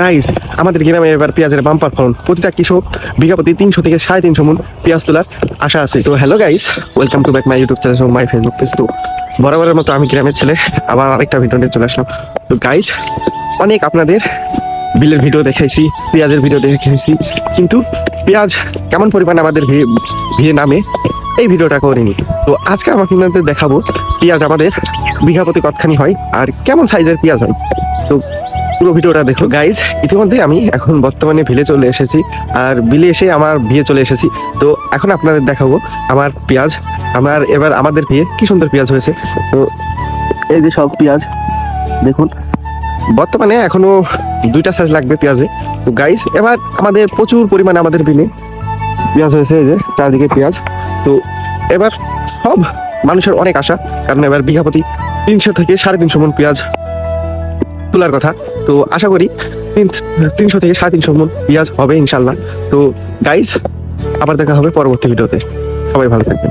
Guys, আমাদের গ্রামে এবার পেঁয়াজের বাম্পার ফলন। প্রতিটা কৃষক বিঘা প্রতি 300 থেকে 350 মণ পেঁয়াজ তোলার আশা আছে। তো hello guys, welcome to back my YouTube channel, my Facebook page. তো বরাবরের মতো আমি গ্রামের ছেলে আবার আরেকটা ভিডিও নিয়ে চলে আসলাম। তো গাইস, অনেক আপনাদের বিলের ভিডিও দেখাইছি, পেঁয়াজের ভিডিও দেখাইছি, কিন্তু পেঁয়াজ কেমন পরিমাণে আমাদের ভিয়ে নামে এই ভিডিওটা করিনি। তো আজকে আমি আপনাদের দেখাবো পেঁয়াজ আমাদের বিঘা প্রতি কতখানি হয় আর কেমন সাইজের পেঁয়াজ হয়। তো পুরো ভিডিওটা দেখো গাইজ। ইতিমধ্যে আমি এখন বর্তমানে ভিলে চলে এসেছি, আর বিলে এসে আমার বিয়ে চলে এসেছি। তো এখন আপনাদের দেখাবো আমার পেঁয়াজ, এবার আমাদের বিয়ে কি সুন্দর পেঁয়াজ হয়েছে। তো এই যে সব পেঁয়াজ দেখুন, বর্তমানে এখনো 2টা সাইজ লাগবে পেঁয়াজে। তো গাইজ, এবার আমাদের প্রচুর পরিমাণে আমাদের বিলে পেঁয়াজ হয়েছে, এই যে চারদিকে পেঁয়াজ। তো এবার সব মানুষের অনেক আশা, কারণ এবার বিঘা প্রতি 300 থেকে 350 মণ পেঁয়াজ তোলার কথা। তো আশা করি 300 থেকে 350 মণ পেঁয়াজ হবে ইনশাল্লাহ। তো গাইজ, আবার দেখা হবে পরবর্তী ভিডিওতে। সবাই ভালো থাকবেন।